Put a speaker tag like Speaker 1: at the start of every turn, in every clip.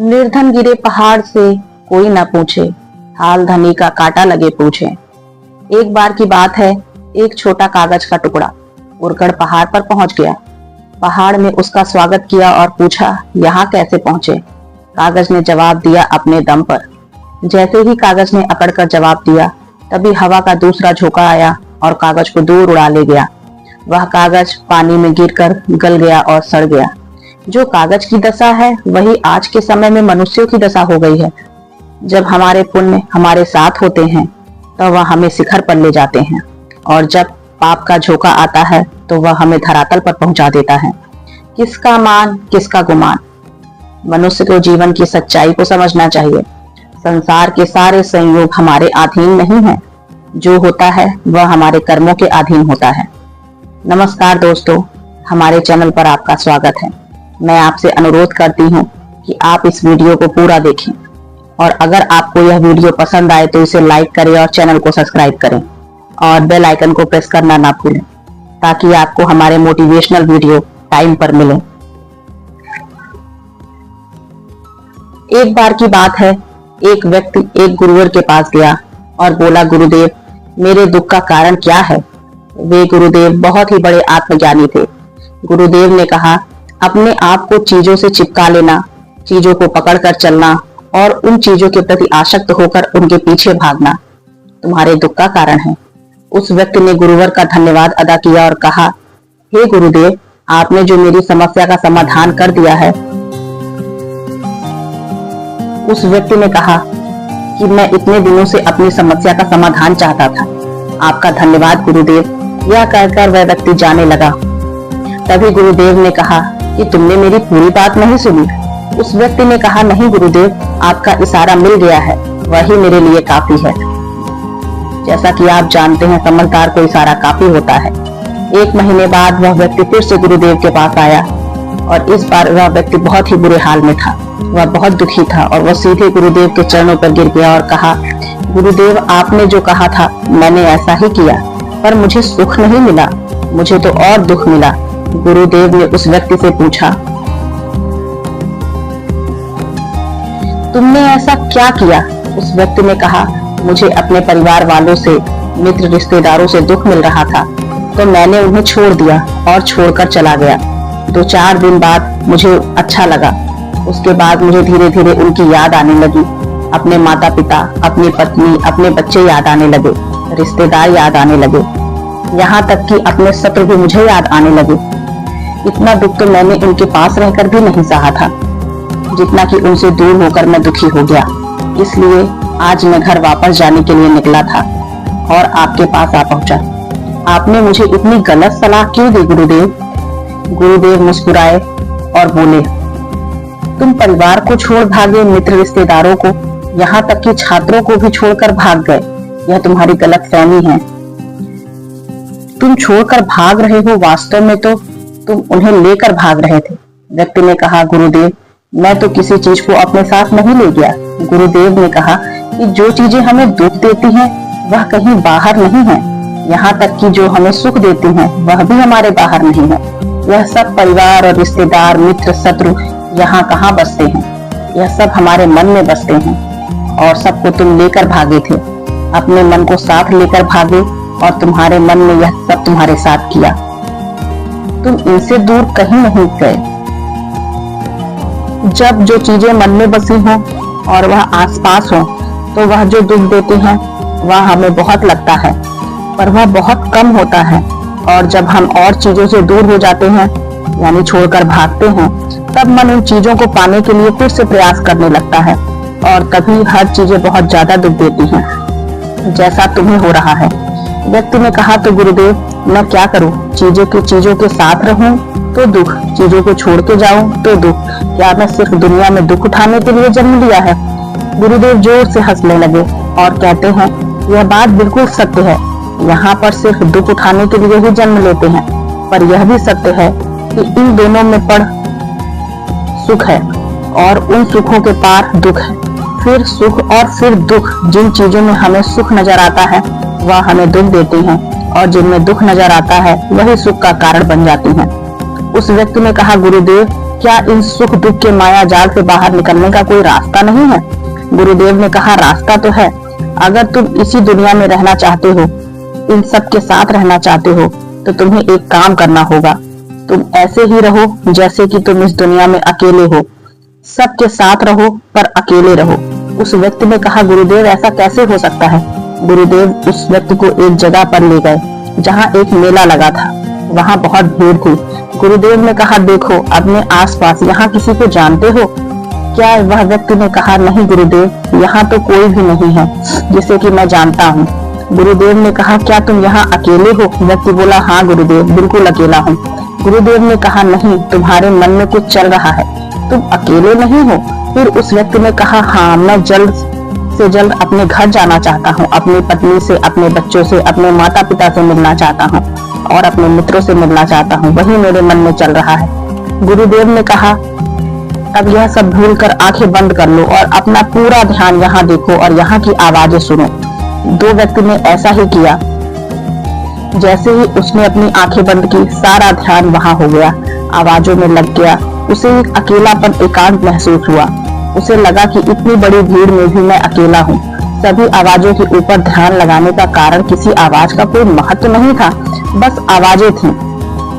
Speaker 1: निर्धन गिरे पहाड़ से कोई न पूछे, हाल धनी का काटा लगे पूछे। एक बार की बात है, एक छोटा कागज का टुकड़ा उड़कर पहाड़ पर पहुंच गया। पहाड़ ने उसका स्वागत किया और पूछा, यहाँ कैसे पहुंचे? कागज ने जवाब दिया, अपने दम पर। जैसे ही कागज ने अकड़कर जवाब दिया, तभी हवा का दूसरा झोंका आया और कागज को दूर उड़ा ले गया। वह कागज पानी में गिरकर गल गया और सड़ गया। जो कागज की दशा है, वही आज के समय में मनुष्यों की दशा हो गई है। जब हमारे पुण्य हमारे साथ होते हैं, तो वह हमें शिखर पर ले जाते हैं, और जब पाप का झोंका आता है, तो वह हमें धरातल पर पहुंचा देता है। किसका मान, किसका गुमान? मनुष्य को जीवन की सच्चाई को समझना चाहिए। संसार के सारे संयोग हमारे अधीन नहीं है। जो होता है वह हमारे कर्मों के अधीन होता है। नमस्कार दोस्तों, हमारे चैनल पर आपका स्वागत है। मैं आपसे अनुरोध करती हूँ कि आप इस वीडियो को पूरा देखें, और अगर आपको यह वीडियो पसंद आए तो इसे लाइक करें और चैनल को सब्सक्राइब करें और बेल आइकन को प्रेस करना ना भूलें, ताकि आपको हमारे मोटिवेशनल वीडियो टाइम पर मिले। एक बार की बात है, एक व्यक्ति एक गुरुवर के पास गया और बोला, गुरुदेव, मेरे दुख का कारण क्या है? वे गुरुदेव बहुत ही बड़े आत्मज्ञानी थे। गुरुदेव ने कहा, अपने आप को चीजों से चिपका लेना, चीजों को पकड़कर चलना और उन चीजों के प्रति आसक्त होकर उनके पीछे भागना तुम्हारे दुख का कारण है। उस व्यक्ति ने गुरुवर का धन्यवाद अदा किया और कहा, हे गुरुदेव, आपने जो मेरी समस्या का समाधान कर दिया है। उस व्यक्ति ने कहा कि मैं इतने दिनों से अपनी समस्या का समाधान चाहता था। आपका धन्यवाद गुरुदेव। यह कहकर वह व्यक्ति जाने लगा। तभी गुरुदेव ने कहा कि तुमने मेरी पूरी बात नहीं सुनी। उस व्यक्ति ने कहा, नहीं गुरुदेव, आपका इशारा मिल गया है, वही मेरे लिए काफी है। जैसा कि आप जानते हैं, समझदार को इशारा काफी होता है। एक महीने बाद वह व्यक्ति फिर से गुरुदेव के पास आया, और इस बार वह व्यक्ति बहुत ही बुरे हाल में था। वह बहुत दुखी था और वह सीधे गुरुदेव के चरणों पर गिर गया और कहा, गुरुदेव, आपने जो कहा था मैंने ऐसा ही किया, पर मुझे सुख नहीं मिला, मुझे तो और दुख मिला। गुरुदेव ने उस व्यक्ति से पूछा, तुमने ऐसा क्या किया? उस व्यक्ति ने कहा, मुझे अपने परिवार वालों से, मित्र रिश्तेदारों से दुख मिल रहा था, तो मैंने उन्हें छोड़ दिया और छोड़कर चला गया। 2-4 दिन बाद मुझे अच्छा लगा। उसके बाद मुझे धीरे धीरे उनकी याद आने लगी। अपने माता पिता, अपनी पत्नी, अपने बच्चे याद आने लगे, रिश्तेदार याद आने लगे, यहाँ तक कि अपने शत्रु भी मुझे याद आने लगे। इतना दुख तो मैंने उनके पास रहकर भी नहीं सहा था, जितना कि उनसे दूर होकर मैं दुखी हो गया। इसलिए आज मैं घर वापस जाने के लिए निकला था और आपके पास आ पहुंचा। आपने मुझे इतनी गलत सलाह क्यों दी गुरुदेव? गुरुदेव मुस्कुराए और बोले, तुम परिवार को छोड़ भागे, मित्र रिश्तेदारों को, यहाँ तक कि छात्रों को भी छोड़कर भाग गए। यह तुम्हारी गलतफहमी है। तुम छोड़कर भाग रहे हो, वास्तव में तो तुम उन्हें लेकर भाग रहे थे। व्यक्ति ने कहा, गुरुदेव, मैं तो किसी चीज को अपने साथ नहीं ले गया। गुरुदेव ने कहा कि जो चीजें हमें दुख देती हैं, वह कहीं बाहर नहीं है। यहाँ तक कि जो हमें सुख देती हैं, वह भी हमारे बाहर नहीं है। यह सब परिवार और रिश्तेदार, मित्र, शत्रु यहाँ कहाँ बसते हैं? यह सब हमारे मन में बसते हैं, और सबको तुम लेकर भागे थे। अपने मन को साथ लेकर भागे, और तुम्हारे मन ने यह सब तुम्हारे साथ किया। तुम इनसे दूर कहीं नहीं गए। जब जो चीजें मन में बसी हों और वह आसपास हो, तो वह जो दुख देती हैं, वह हमें बहुत लगता है, पर वह बहुत कम होता है। और जब हम और चीजों से दूर हो जाते हैं, यानी छोड़कर भागते हैं, तब मन उन चीजों को पाने के लिए फिर से प्रयास करने लगता है, और तभी हर चीजें बहुत ज्यादा दुख देती हैं, जैसा तुम्हें हो रहा है। व्यक्ति ने कहा, तो गुरुदेव, मैं क्या करूं? चीजों के साथ रहूं तो दुख, चीजों को छोड़ के जाऊं तो दुख। क्या मैं सिर्फ दुनिया में दुख उठाने के लिए जन्म लिया है? गुरुदेव जोर से हंसने लगे और कहते हैं, यह बात बिल्कुल सत्य है। यहाँ पर सिर्फ दुख उठाने के लिए ही जन्म लेते हैं, पर यह भी सत्य है कि इन दोनों में पड़ सुख है, और उन सुखों के पार दुख है। फिर सुख और फिर दुख। जिन चीजों में हमें सुख नजर आता है, वह हमें दुख देती हैं, और जिनमें दुख नजर आता है, वही सुख का कारण बन जाती हैं। उस व्यक्ति ने कहा, गुरुदेव, क्या इन सुख दुख के माया जाल से बाहर निकलने का कोई रास्ता नहीं है? गुरुदेव ने कहा, रास्ता तो है। अगर तुम इसी दुनिया में रहना चाहते हो, इन सब के साथ रहना चाहते हो, तो तुम्हें एक काम करना होगा। तुम ऐसे ही रहो जैसे कि तुम इस दुनिया में अकेले हो। सबके साथ रहो पर अकेले रहो। उस व्यक्ति ने कहा, गुरुदेव ऐसा कैसे हो सकता है? गुरुदेव उस व्यक्ति को एक जगह पर ले गए जहाँ एक मेला लगा था। वहाँ बहुत भीड़ थी। गुरुदेव ने कहा, देखो अपने आसपास, यहाँ किसी को जानते हो क्या? वह व्यक्ति ने कहा, नहीं गुरुदेव, यहाँ तो कोई भी नहीं है जिसे कि मैं जानता हूँ। गुरुदेव ने कहा, क्या तुम यहाँ अकेले हो? व्यक्ति बोला, हाँ गुरुदेव, बिल्कुल अकेला हूँ। गुरुदेव ने कहा, नहीं, तुम्हारे मन में कुछ चल रहा है, तुम अकेले नहीं हो। फिर उस व्यक्ति ने कहा, हाँ, मैं जल्द से जल्द अपने घर जाना चाहता हूँ, अपनी पत्नी से, अपने बच्चों से, अपने माता पिता से मिलना चाहता हूँ और अपने मित्रों से मिलना चाहता हूँ, वही मेरे मन में चल रहा है। गुरुदेव ने कहा, अब यह सब भूल कर आंखें बंद कर लो और अपना पूरा ध्यान यहाँ देखो और यहाँ की आवाजें सुनो। दो व्यक्ति ने ऐसा ही किया। जैसे ही उसने अपनी आंखें बंद की, सारा ध्यान वहां हो गया, आवाजों में लग गया। उसे एक अकेलापन, एकांत महसूस हुआ। उसे लगा कि इतनी बड़ी भीड़ में भी मैं अकेला हूँ। सभी आवाजों के ऊपर ध्यान लगाने का कारण किसी आवाज का कोई महत्व नहीं था, बस आवाजें थीं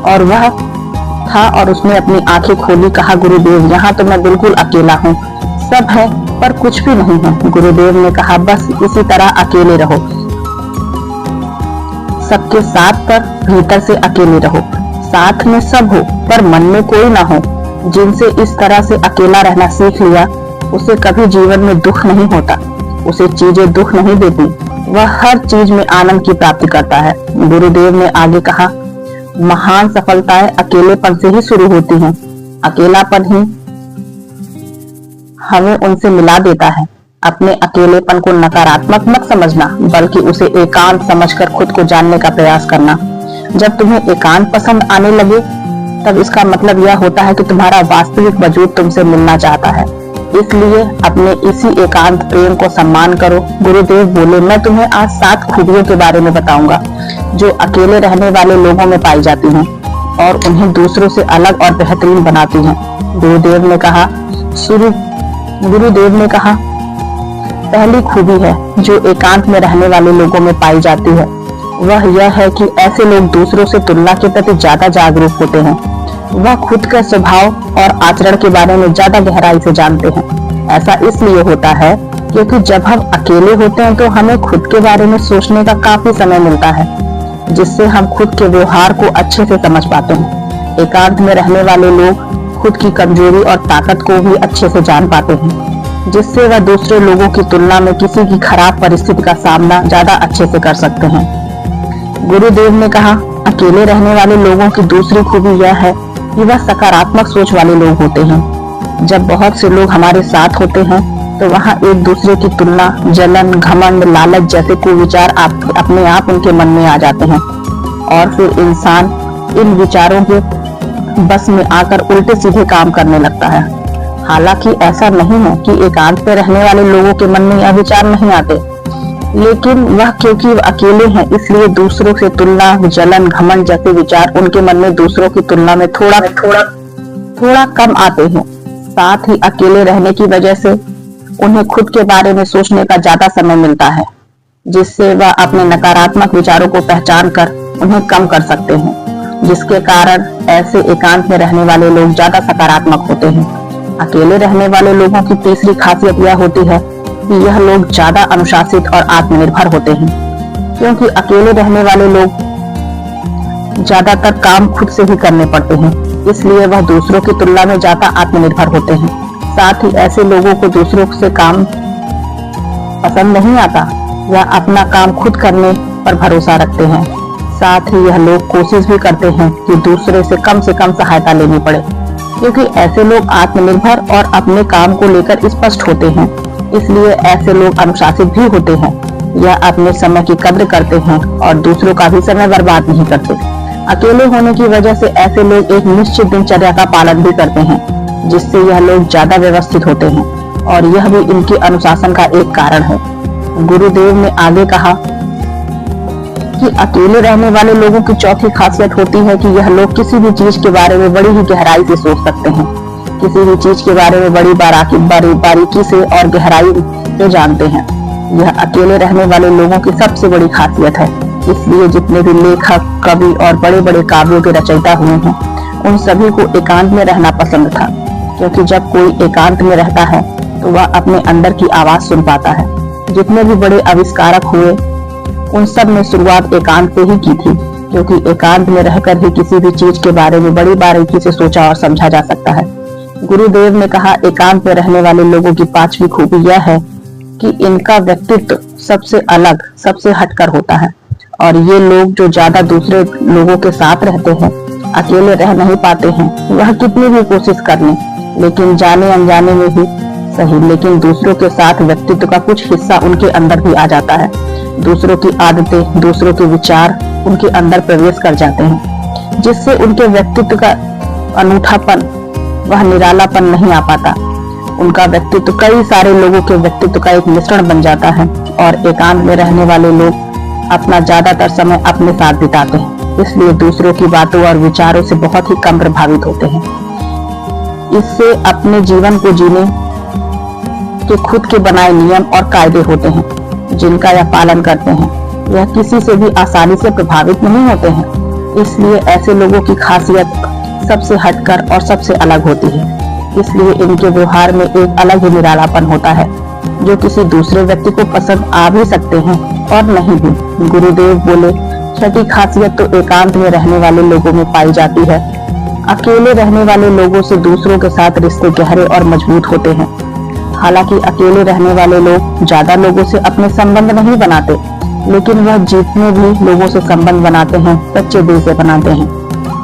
Speaker 1: और वह था। और उसने अपनी आंखें खोली, कहा, गुरुदेव, यहाँ तो मैं बिल्कुल अकेला हूँ, सब है पर कुछ भी नहीं है। गुरुदेव ने कहा, बस इसी तरह अकेले रहो, सबके साथ पर भीतर से अकेले रहो। साथ में सब हो पर मन में कोई ना हो। जिनसे इस तरह से अकेला रहना सीख लिया, उसे कभी जीवन में दुख नहीं होता, उसे चीजें दुख नहीं देती, वह हर चीज में आनंद की प्राप्ति करता है। गुरुदेव ने आगे कहा, महान सफलताएं अकेलेपन से ही शुरू होती हैं। अकेलापन ही हमें उनसे मिला देता है। अपने अकेलेपन को नकारात्मक मत समझना, बल्कि उसे एकांत समझकर खुद को जानने का प्रयास करना। जब तुम्हें एकांत पसंद आने लगे, तब इसका मतलब यह होता है कि तुम्हारा वास्तविक वजूद तुमसे मिलना चाहता है। इसलिए अपने इसी एकांत प्रेम को सम्मान करो। गुरुदेव बोले, मैं तुम्हें आज 7 खूबियों के बारे में बताऊंगा जो अकेले रहने वाले लोगों में पाई जाती हैं और उन्हें दूसरों से अलग और बेहतरीन बनाती हैं। गुरुदेव ने कहा, पहली खूबी है जो एकांत में रहने वाले लोगों में पाई जाती है, वह यह है कि ऐसे लोग दूसरों से तुलना के प्रति ज्यादा जागरूक होते हैं। वह खुद के स्वभाव और आचरण के बारे में ज्यादा गहराई से जानते हैं। ऐसा इसलिए होता है क्योंकि जब हम अकेले होते हैं तो हमें खुद के बारे में सोचने का काफी समय मिलता है, जिससे हम खुद के व्यवहार को अच्छे से समझ पाते हैं। एकांत में रहने वाले लोग खुद की कमजोरी और ताकत को भी अच्छे से जान पाते हैं, जिससे वह दूसरे लोगों की तुलना में किसी की खराब परिस्थिति का सामना ज्यादा अच्छे से कर सकते हैं। गुरुदेव ने कहा, अकेले रहने वाले लोगों की दूसरी खूबी यह है कि वह सकारात्मक सोच वाले लोग होते हैं। जब बहुत से लोग हमारे साथ होते हैं तो वहाँ एक दूसरे की तुलना, जलन, घमंड, लालच जैसे कुविचार अपने आप उनके मन में आ जाते हैं और फिर इंसान इन विचारों के बस में आकर उल्टे सीधे काम करने लगता है। हालांकि ऐसा नहीं है कि एकांत में रहने वाले लोगों के मन में यह विचार नहीं आते, लेकिन वह क्योंकि वह अकेले हैं इसलिए दूसरों से तुलना, जलन, घमंड जैसे विचार उनके मन में दूसरों की तुलना में थोड़ा कम आते हैं। साथ ही अकेले रहने की वजह से उन्हें खुद के बारे में सोचने का ज्यादा समय मिलता है, जिससे वह अपने नकारात्मक विचारों को पहचान कर उन्हें कम कर सकते हैं, जिसके कारण ऐसे एकांत में रहने वाले लोग ज्यादा सकारात्मक होते हैं। अकेले रहने वाले लोगों की तीसरी खासियत यह होती है कि यह लोग ज्यादा अनुशासित और आत्मनिर्भर होते हैं, क्योंकि अकेले रहने वाले लोग ज्यादातर काम खुद से ही करने पड़ते हैं, इसलिए वह दूसरों की तुलना में ज्यादा आत्मनिर्भर होते हैं। साथ ही ऐसे लोगों को दूसरों से काम पसंद नहीं आता या अपना काम खुद करने पर भरोसा रखते हैं। साथ ही यह लोग कोशिश भी करते हैं कि दूसरे से कम सहायता लेनी पड़े, क्योंकि ऐसे लोग आत्मनिर्भर और अपने काम को लेकर स्पष्ट होते हैं। इसलिए ऐसे लोग अनुशासित भी होते हैं या अपने समय की कद्र करते हैं और दूसरों का भी समय बर्बाद नहीं करते। अकेले होने की वजह से ऐसे लोग एक निश्चित दिनचर्या का पालन भी करते हैं, जिससे यह लोग ज्यादा व्यवस्थित होते हैं और यह भी इनके अनुशासन का एक कारण है। गुरुदेव ने आगे कहा कि अकेले रहने वाले लोगों की चौथी खासियत होती है कि यह लोग किसी भी चीज के बारे में बड़ी ही गहराई से सोच सकते हैं। किसी भी चीज के बारे में बड़ी बारीकी से और गहराई से जानते हैं। यह अकेले रहने वाले लोगों की सबसे बड़ी खासियत है। इसलिए जितने भी लेखक, कवि और बड़े बड़े काव्यों के रचयिता हुए हैं, उन सभी को एकांत में रहना पसंद था, क्योंकि जब कोई एकांत में रहता है तो वह अपने अंदर की आवाज सुन पाता है। जितने भी बड़े आविष्कारक हुए, उन सब ने शुरुआत एकांत से ही की थी, क्योंकि एकांत में रहकर ही किसी भी चीज के बारे में बड़ी बारीकी से सोचा और समझा जा सकता है। गुरुदेव ने कहा, एकांत में रहने वाले लोगों की पांचवी खूबी यह है कि इनका व्यक्तित्व सबसे अलग, सबसे हटकर होता है। और ये लोग जो ज्यादा दूसरे लोगों के साथ रहते हैं, अकेले रह नहीं पाते हैं, वह कितनी भी कोशिश कर लें, लेकिन जाने अनजाने में ही सही, लेकिन दूसरों के साथ व्यक्तित्व का कुछ हिस्सा उनके अंदर भी आ जाता है। दूसरों की आदतें, दूसरों के विचार उनके अंदर प्रवेश कर जाते हैं, जिससे उनके व्यक्तित्व का अनूठापन, वह निरालापन नहीं आ पाता। उनका व्यक्तित्व कई सारे लोगों के व्यक्तित्व का एक मिश्रण बन जाता है। और एकांत में रहने वाले लोग अपना ज्यादातर समय अपने साथ बिताते हैं, इसलिए दूसरों की बातों और विचारों से बहुत ही कम प्रभावित होते हैं। इससे अपने जीवन को जीने के खुद के बनाए नियम और कायदे होते हैं, जिनका यह पालन करते हैं। यह किसी से भी आसानी से प्रभावित नहीं होते हैं। इसलिए ऐसे लोगों की खासियत सबसे हटकर और सबसे अलग होती है। इसलिए इनके व्यवहार में एक अलग ही निरालापन होता है, जो किसी दूसरे व्यक्ति को पसंद आ भी सकते हैं और नहीं भी। गुरुदेव बोले, छठी खासियत तो एकांत में रहने वाले लोगों में पाई जाती है। अकेले रहने वाले लोगों से दूसरों के साथ रिश्ते गहरे और मजबूत होते हैं। हालांकि अकेले रहने वाले लोग ज्यादा लोगों से अपने संबंध नहीं बनाते, लेकिन वह जितने भी लोगों से संबंध बनाते हैं, सच्चे दिल से बनाते हैं।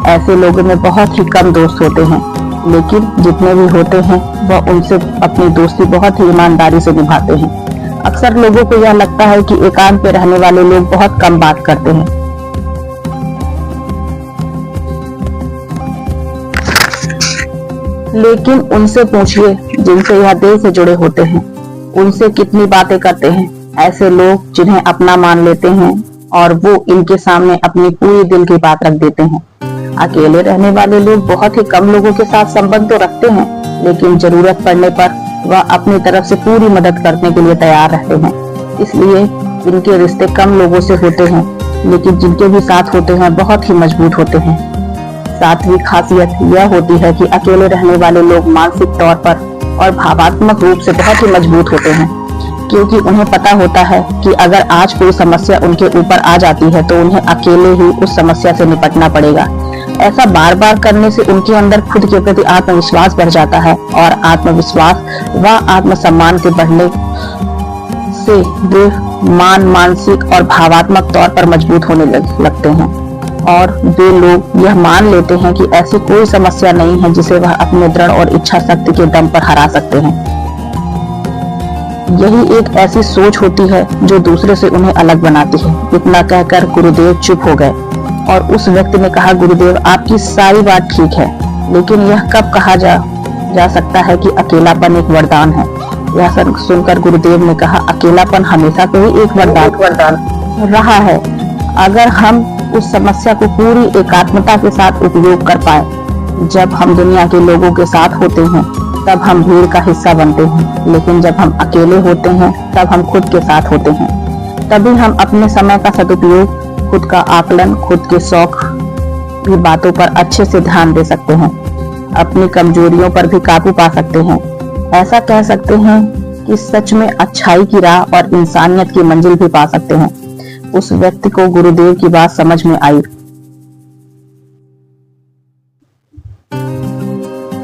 Speaker 1: ऐसे लोगों में बहुत ही कम दोस्त होते हैं, लेकिन जितने भी होते हैं वह उनसे अपनी दोस्ती बहुत ही ईमानदारी से निभाते हैं। अक्सर लोगों को यह लगता है कि एकांत में रहने वाले लोग बहुत कम बात करते हैं, लेकिन उनसे पूछिए जिनसे यह दिल से जुड़े होते हैं, उनसे कितनी बातें करते हैं। ऐसे लोग जिन्हें अपना मान लेते हैं और वो इनके सामने अपनी पूरी दिल की बात रख देते हैं। अकेले रहने वाले लोग बहुत ही कम लोगों के साथ संबंध तो रखते हैं, लेकिन जरूरत पड़ने पर वह अपनी तरफ से पूरी मदद करने के लिए तैयार रहते हैं। इसलिए इनके रिश्ते कम लोगों से होते हैं, लेकिन जिनके भी साथ होते हैं बहुत ही मजबूत होते हैं। सातवीं खासियत यह होती है कि अकेले रहने वाले लोग मानसिक तौर पर और भावात्मक रूप से बहुत ही मजबूत होते हैं, क्योंकि उन्हें पता होता है कि अगर आज कोई समस्या उनके ऊपर आ जाती है तो उन्हें अकेले ही उस समस्या से निपटना पड़ेगा। ऐसा बार बार करने से उनके अंदर खुद के प्रति आत्मविश्वास बढ़ जाता है, और आत्मविश्वास व आत्मसम्मान के बढ़ने से वे मानसिक और भावात्मक तौर पर मजबूत होने लगते हैं, और वे लोग यह मान लेते हैं कि ऐसी कोई समस्या नहीं है जिसे वह अपने दृढ़ और इच्छा शक्ति के दम पर हरा सकते हैं। यही एक ऐसी सोच होती है जो दूसरे से उन्हें अलग बनाती है। इतना कहकर गुरुदेव चुप हो गए और उस व्यक्ति ने कहा, गुरुदेव आपकी सारी बात ठीक है, लेकिन यह कब कहा जा सकता है कि अकेलापन एक वरदान है। यह सुनकर गुरुदेव ने कहा, अकेलापन हमेशा से ही एक वरदान रहा है, अगर हम उस समस्या को पूरी एकात्मता के साथ उपयोग कर पाए। जब हम दुनिया के लोगों के साथ होते हैं तब हम भीड़ का हिस्सा बनते हैं, लेकिन जब हम अकेले होते हैं तब हम खुद के साथ होते हैं। तभी हम अपने समय का सदुपयोग, खुद का आकलन, खुद के शौक की बातों पर अच्छे से ध्यान दे सकते हैं, अपनी कमजोरियों पर भी काबू पा सकते हैं। ऐसा कह सकते हैं कि सच में अच्छाई की राह और इंसानियत की मंजिल भी पा सकते हैं। उस व्यक्ति को गुरुदेव की बात समझ में आई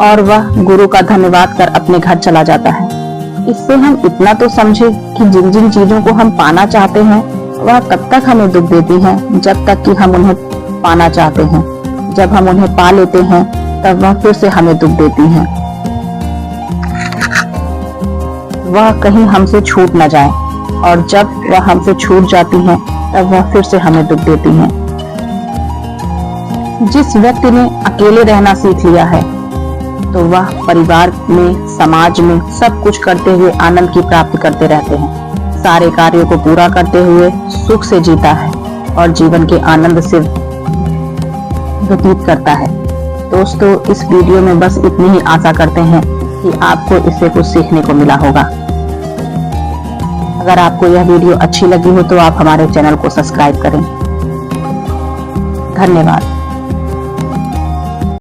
Speaker 1: और वह गुरु का धन्यवाद कर अपने घर चला जाता है। इससे हम इतना तो समझे कि जिन जिन चीजों को हम पाना चाहते हैं वह तब तक हमें दुख देती हैं जब तक कि हम उन्हें पाना चाहते हैं। जब हम उन्हें पा लेते हैं तब वह फिर से हमें दुख देती हैं। वह कहीं हमसे छूट न जाए, और जब वह हमसे छूट जाती हैं तब वह फिर से हमें दुख देती हैं। जिस व्यक्ति ने अकेले रहना सीख लिया है तो वह परिवार में, समाज में सब कुछ करते हुए आनंद की प्राप्ति करते रहते हैं। सारे कार्यों को पूरा करते हुए सुख से जीता है और जीवन के आनंद से व्यतीत करता है। दोस्तों, इस वीडियो में बस इतनी ही आशा करते हैं कि आपको इससे कुछ सीखने को मिला होगा। अगर आपको यह वीडियो अच्छी लगी हो तो आप हमारे चैनल को सब्सक्राइब करें। धन्यवाद।